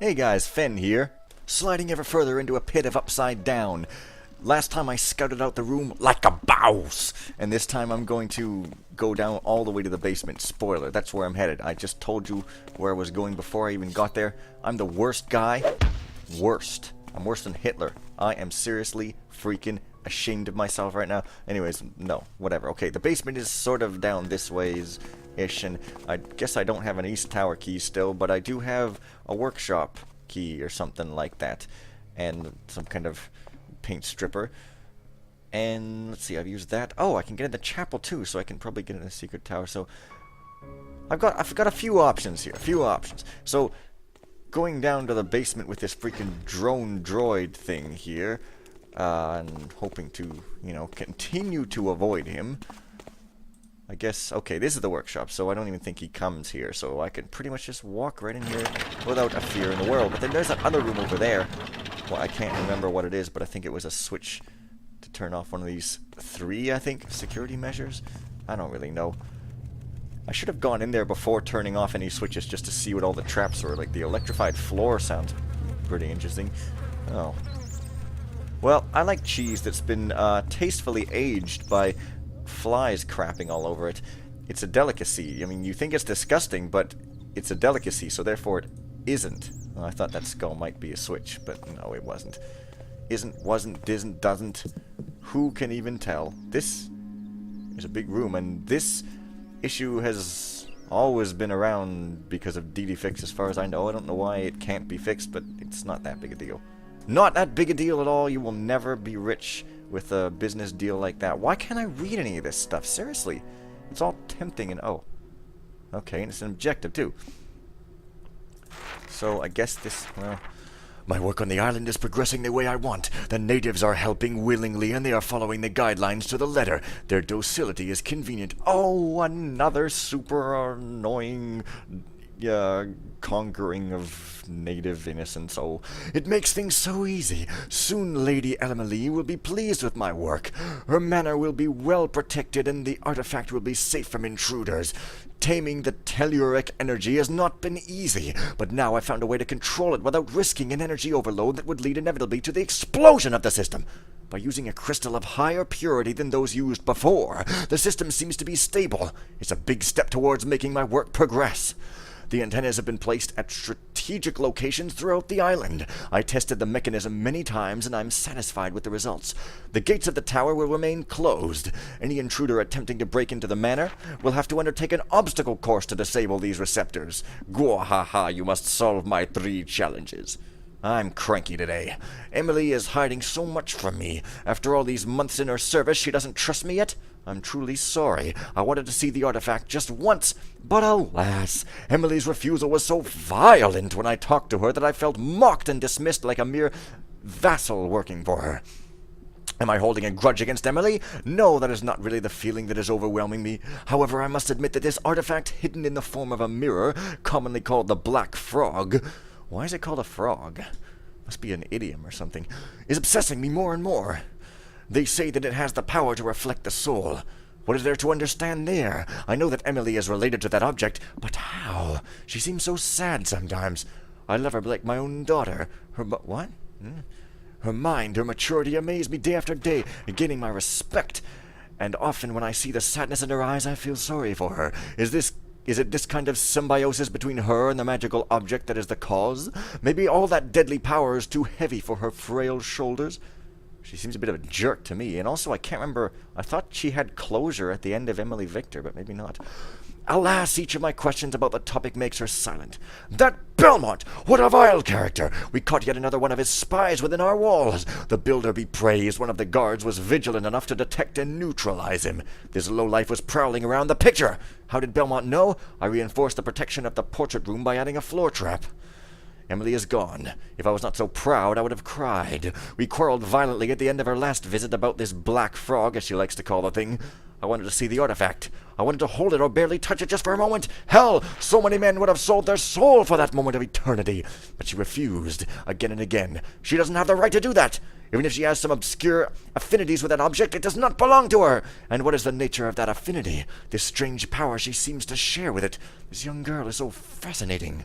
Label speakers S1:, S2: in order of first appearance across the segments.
S1: Hey guys, Fen here, sliding ever further into a pit of upside down. Last time I scouted out the room like a boss, and this time I'm going to go down all the way to the basement. Spoiler, that's where I'm headed. I just told you where I was going before I even got there. I'm the worst guy. Worst. I'm worse than Hitler. I am seriously freaking ashamed of myself right now. Anyways, no, whatever. Okay, the basement is sort of down this ways-ish, and I guess I don't have an East Tower key still, but I do have a workshop key or something like that, and some kind of paint stripper. And let's see, I've used that. Oh, I can get in the chapel too, so I can probably get in the secret tower. So I've got a few options here, So going down to the basement with this freaking drone droid thing here, and hoping to, continue to avoid him. I guess, okay, this is the workshop, so I don't even think he comes here, so I can pretty much just walk right in here without a fear in the world. But then there's that other room over there. Well, I can't remember what it is, but I think it was a switch to turn off one of these 3, I think, security measures. I don't really know. I should have gone in there before turning off any switches just to see what all the traps were. Like, the electrified floor sounds pretty interesting. Oh. Well, I like cheese that's been tastefully aged by flies crapping all over it. It's a delicacy. I mean, you think it's disgusting, but it's a delicacy, so therefore it isn't. Well, I thought that skull might be a switch, but no, it wasn't. Isn't, wasn't, isn't, doesn't. Who can even tell? This is a big room, and this issue has always been around because of DD Fix, as far as I know. I don't know why it can't be fixed, but it's not that big a deal. Not that big a deal at all. You will never be rich with a business deal like that. Why can't I read any of this stuff? Seriously. It's all tempting and oh. Okay, and it's an objective too. So I guess this, well, my work on the island is progressing the way I want. The natives are helping willingly and they are following the guidelines to the letter. Their docility is convenient. Oh, another super annoying conquering of native innocence. Oh, it makes things so easy. Soon Lady Emily will be pleased with my work. Her manor will be well protected and the artifact will be safe from intruders. Taming the telluric energy has not been easy, but now I found a way to control it without risking an energy overload that would lead inevitably to the explosion of the system. By using a crystal of higher purity than those used before, the system seems to be stable. It's a big step towards making my work progress. The antennas have been placed at strategic locations throughout the island. I tested the mechanism many times and I'm satisfied with the results. The gates of the tower will remain closed. Any intruder attempting to break into the manor will have to undertake an obstacle course to disable these receptors. Gwahaha, you must solve my 3 challenges. I'm cranky today. Emily is hiding so much from me. After all these months in her service, she doesn't trust me yet? I'm truly sorry. I wanted to see the artifact just once, but alas, Emily's refusal was so violent when I talked to her that I felt mocked and dismissed like a mere vassal working for her. Am I holding a grudge against Emily? No, that is not really the feeling that is overwhelming me. However, I must admit that this artifact, hidden in the form of a mirror, commonly called the Black Frog— why is it called a frog? Must be an idiom or something— is obsessing me more and more. They say that it has the power to reflect the soul. What is there to understand there? I know that Emily is related to that object, but how? She seems so sad sometimes. I love her like my own daughter. What? Her mind, her maturity amaze me day after day, gaining my respect. And often when I see the sadness in her eyes, I feel sorry for her. Is it this kind of symbiosis between her and the magical object that is the cause? Maybe all that deadly power is too heavy for her frail shoulders? She seems a bit of a jerk to me, and also I can't remember— I thought she had closure at the end of Emily Victor, but maybe not. Alas, each of my questions about the topic makes her silent. That Belmont! What a vile character! We caught yet another one of his spies within our walls. The builder be praised, one of the guards was vigilant enough to detect and neutralize him. This lowlife was prowling around the picture. How did Belmont know? I reinforced the protection of the portrait room by adding a floor trap. Emily is gone. If I was not so proud, I would have cried. We quarreled violently at the end of her last visit about this black frog, as she likes to call the thing. I wanted to see the artifact. I wanted to hold it or barely touch it just for a moment. Hell, so many men would have sold their soul for that moment of eternity. But she refused, again and again. She doesn't have the right to do that. Even if she has some obscure affinities with that object, it does not belong to her. And what is the nature of that affinity? This strange power she seems to share with it. This young girl is so fascinating.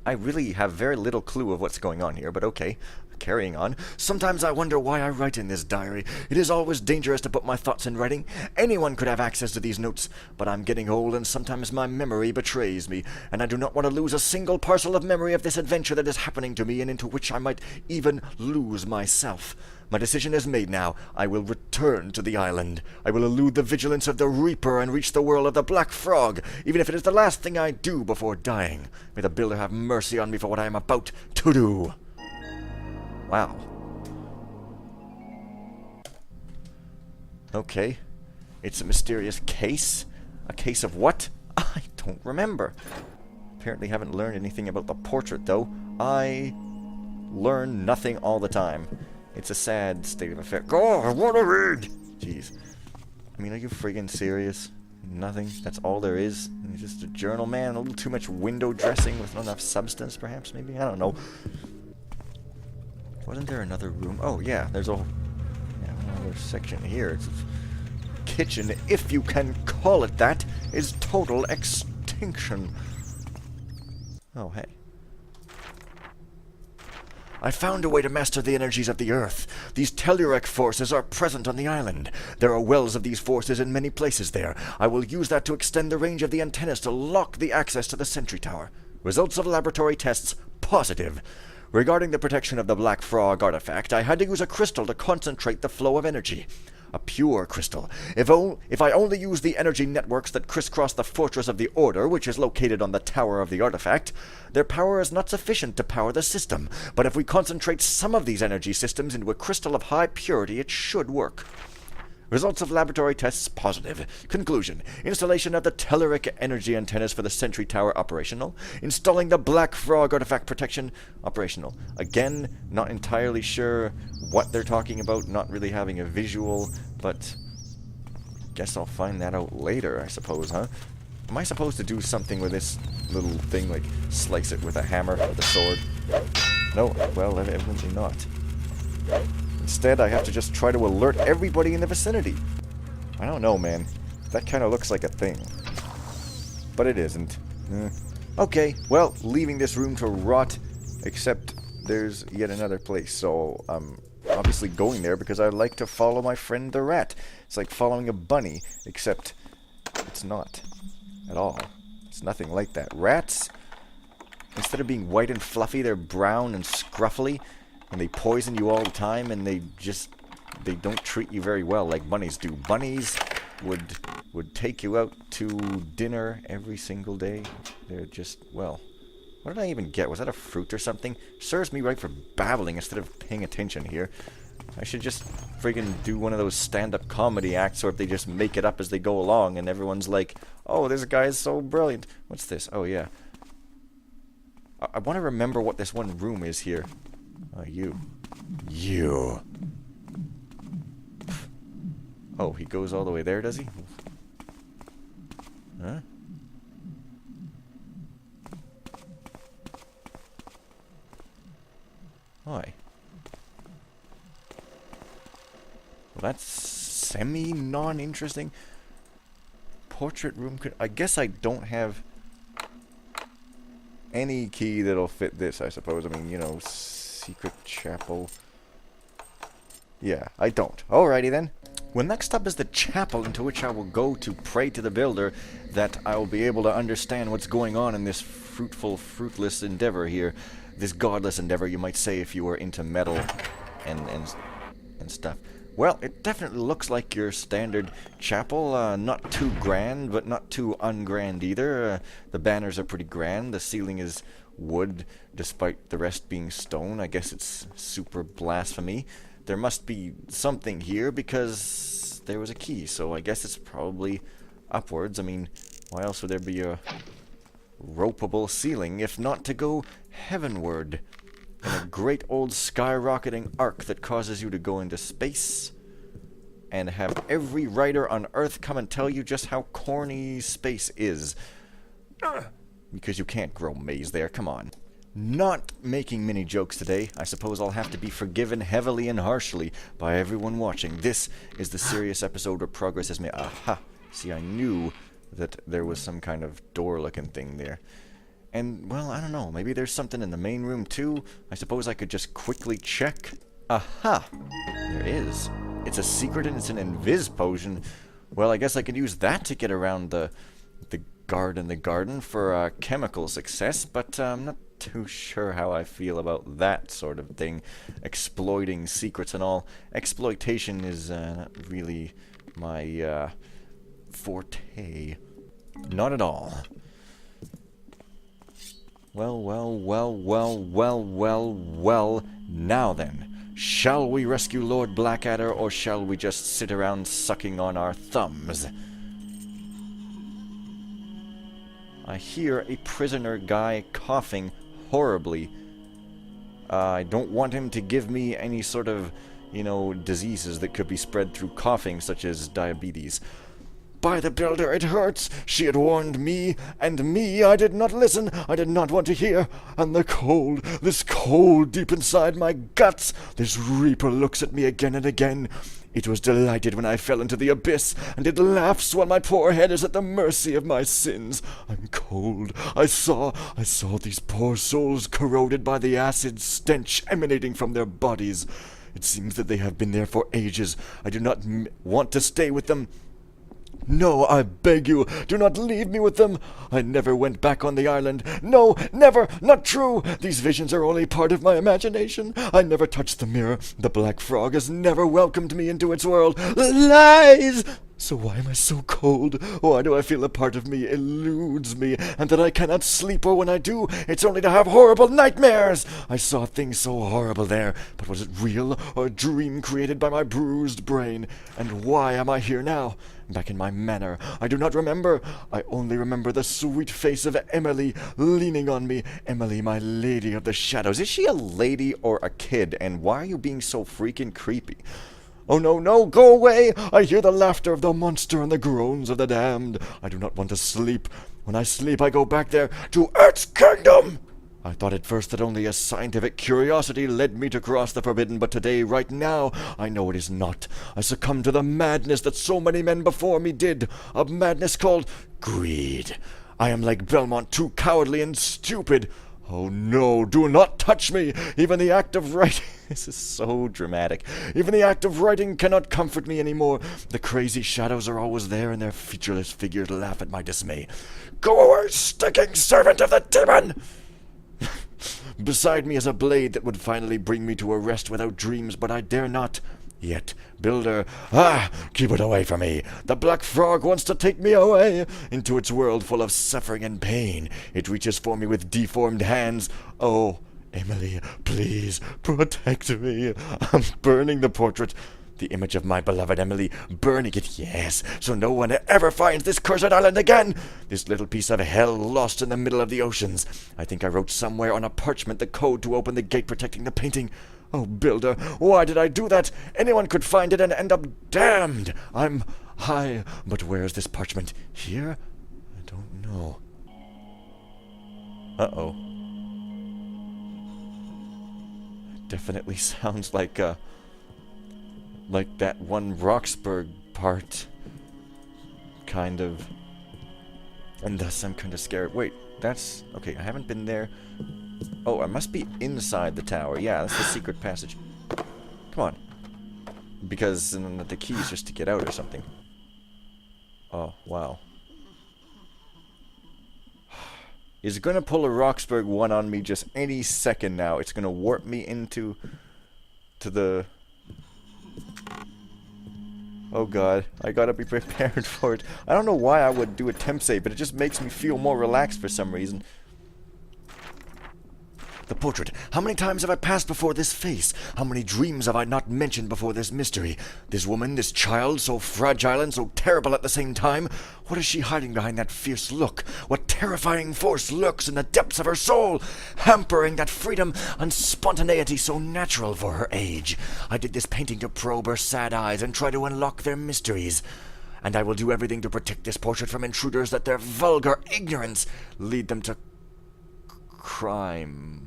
S1: I really have very little clue of what's going on here, but okay. Carrying on. Sometimes I wonder why I write in this diary. It is always dangerous to put my thoughts in writing. Anyone could have access to these notes, but I'm getting old and sometimes my memory betrays me, and I do not want to lose a single parcel of memory of this adventure that is happening to me and into which I might even lose myself. My decision is made now. I will return to the island. I will elude the vigilance of the Reaper and reach the world of the Black Frog, even if it is the last thing I do before dying. May the Builder have mercy on me for what I am about to do. Wow. Okay. It's a mysterious case. A case of what? I don't remember. Apparently haven't learned anything about the portrait, though. I learn nothing all the time. It's a sad state of affairs. Oh, I want to read! Jeez. I mean, are you friggin' serious? Nothing? That's all there is? You're just a journal, man? A little too much window dressing with not enough substance, perhaps, maybe? I don't know. Wasn't there another room? Oh, yeah, there's another section here. It's kitchen, if you can call it that, is total extinction. Oh, hey. I found a way to master the energies of the earth. These telluric forces are present on the island. There are wells of these forces in many places there. I will use that to extend the range of the antennas to lock the access to the sentry tower. Results of laboratory tests positive. Regarding the protection of the Black Frog artifact, I had to use a crystal to concentrate the flow of energy. A pure crystal. If I only use the energy networks that crisscross the Fortress of the Order, which is located on the tower of the artifact, their power is not sufficient to power the system. But if we concentrate some of these energy systems into a crystal of high purity, it should work. Results of laboratory tests positive. Conclusion. Installation of the telluric energy antennas for the sentry tower operational. Installing the Black Frog artifact protection operational. Again, not entirely sure what they're talking about, not really having a visual, but guess I'll find that out later, I suppose, huh? Am I supposed to do something with this little thing, like slice it with a hammer or the sword? No, well, evidently not. Instead, I have to just try to alert everybody in the vicinity. I don't know, man. That kind of looks like a thing. But it isn't. Okay, well, leaving this room to rot, except there's yet another place, so I'm obviously going there because I like to follow my friend the rat. It's like following a bunny, except it's not at all. It's nothing like that. Rats, instead of being white and fluffy, they're brown and scruffly. And they poison you all the time, and they don't treat you very well like bunnies do. Bunnies would take you out to dinner every single day. They're just, well, what did I even get? Was that a fruit or something? Serves me right for babbling instead of paying attention here. I should just friggin' do one of those stand-up comedy acts, or if they just make it up as they go along, and everyone's like, oh, this guy is so brilliant. What's this? Oh, yeah. I want to remember what this one room is here. Oh, you. Oh, he goes all the way there, does he? Huh? Why? Well, that's semi-non-interesting. Portrait room could... I guess I don't have any key that'll fit this, I suppose. I mean, you know... Secret chapel. Yeah, I don't. Alrighty then. Well, next up is the chapel into which I will go to pray to the Builder that I will be able to understand what's going on in this fruitless endeavor here. This godless endeavor, you might say, if you were into metal and stuff. Well, it definitely looks like your standard chapel. Not too grand, but not too ungrand either. The banners are pretty grand. The ceiling is wood, despite the rest being stone. I guess it's super blasphemy. There must be something here because there was a key, so I guess it's probably upwards. I mean, why else would there be a ropeable ceiling if not to go heavenward in a great old skyrocketing arc that causes you to go into space and have every writer on Earth come and tell you just how corny space is. Because you can't grow maize there, come on. Not making many jokes today. I suppose I'll have to be forgiven heavily and harshly by everyone watching. This is the serious episode where progress is made. Aha! See, I knew that there was some kind of door-looking thing there. And, well, I don't know. Maybe there's something in the main room, too? I suppose I could just quickly check. Aha! There is. It's a secret and it's an invis potion. Well, I guess I could use that to get around the guard in the garden for chemical success, but I'm not too sure how I feel about that sort of thing. Exploiting secrets and all. Exploitation is not really my forte. Not at all. Well, well, well, well, well, well, well. Now then. Shall we rescue Lord Blackadder, or shall we just sit around sucking on our thumbs? I hear a prisoner guy coughing horribly. I don't want him to give me any sort of, diseases that could be spread through coughing, such as diabetes. By the Builder, it hurts! She had warned me, and me I did not listen, I did not want to hear, and the cold, this cold deep inside my guts, this Reaper looks at me again and again. It was delighted when I fell into the abyss, and it laughs while my poor head is at the mercy of my sins. I'm cold. I saw these poor souls corroded by the acid stench emanating from their bodies. It seems that they have been there for ages. I do not want to stay with them. No, I beg you, do not leave me with them. I never went back on the island. No, never, not true. These visions are only part of my imagination. I never touched the mirror. The black frog has never welcomed me into its world. Lies! So why am I so cold? Why do I feel a part of me eludes me, and that I cannot sleep, or when I do, it's only to have horrible nightmares? I saw things so horrible there, but was it real, or a dream created by my bruised brain? And why am I here now? Back in my manor. I do not remember. I only remember the sweet face of Emily leaning on me. Emily, my lady of the shadows. Is she a lady or a kid? And why are you being so freaking creepy? Oh, no, no, go away! I hear the laughter of the monster and the groans of the damned. I do not want to sleep. When I sleep, I go back there to Earth's kingdom! I thought at first that only a scientific curiosity led me to cross the forbidden, but today, right now, I know it is not. I succumb to the madness that so many men before me did, a madness called greed. I am like Belmont, too cowardly and stupid. Oh no, do not touch me! Even the act of writing... This is so dramatic. Even the act of writing cannot comfort me anymore. The crazy shadows are always there, and their featureless figures laugh at my dismay. Go away, stinking servant of the demon! Beside me is a blade that would finally bring me to a rest without dreams, but I dare not. Yet, Builder, keep it away from me. The black frog wants to take me away into its world full of suffering and pain. It reaches for me with deformed hands. Oh, Emily, please protect me. I'm burning the portrait. The image of my beloved Emily, burning it, yes, so no one ever finds this cursed island again. This little piece of hell lost in the middle of the oceans. I think I wrote somewhere on a parchment the code to open the gate protecting the painting. Oh, Builder, why did I do that? Anyone could find it and end up damned. I'm high, but where's this parchment? Here? I don't know. Uh-oh. Definitely sounds like that one Roxburgh part. Kind of. And thus I'm kind of scared. Wait, that's... Okay, I haven't been there. Oh, I must be inside the tower. Yeah, that's the secret passage. Come on. Because the key is just to get out or something. Oh, wow. It's gonna pull a Roxburgh 1 on me just any second now. It's gonna warp me into... the... Oh god, I gotta be prepared for it. I don't know why I would do a temp save, but it just makes me feel more relaxed for some reason. The portrait. How many times have I passed before this face? How many dreams have I not mentioned before this mystery? This woman, this child, so fragile and so terrible at the same time. What is she hiding behind that fierce look? What terrifying force lurks in the depths of her soul, hampering that freedom and spontaneity so natural for her age? I did this painting to probe her sad eyes and try to unlock their mysteries. And I will do everything to protect this portrait from intruders that their vulgar ignorance lead them to crime.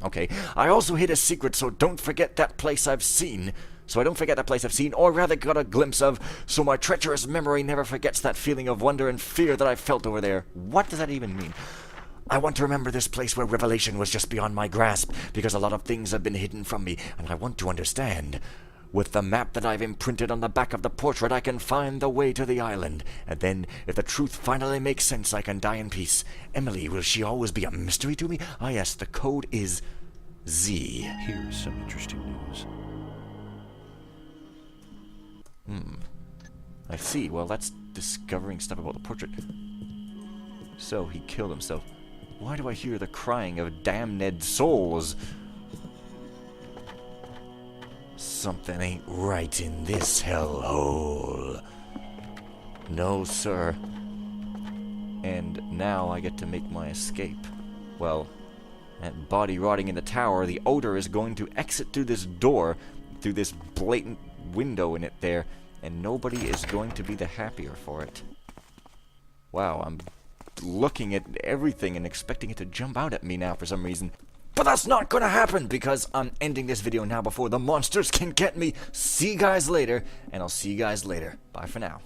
S1: Okay, I also hid a secret, so don't forget that place I've seen. so I don't forget the place I've seen, or rather got a glimpse of, so my treacherous memory never forgets that feeling of wonder and fear that I felt over there. What does that even mean? I want to remember this place where revelation was just beyond my grasp, because a lot of things have been hidden from me, and I want to understand. With the map that I've imprinted on the back of the portrait, I can find the way to the island. And then, if the truth finally makes sense, I can die in peace. Emily, will she always be a mystery to me? Ah, yes, the code is Z.
S2: Here's some interesting news.
S1: I see. Well, that's discovering stuff about the portrait. So, he killed himself. Why do I hear the crying of damned souls? Something ain't right in this hellhole. No, sir. And now I get to make my escape. Well, that body rotting in the tower, the odor is going to exit through this door, through this blatant window in it there, and nobody is going to be the happier for it. Wow, I'm looking at everything and expecting it to jump out at me now for some reason. But that's not gonna happen, because I'm ending this video now before the monsters can get me. See you guys later, and I'll see you guys later. Bye for now.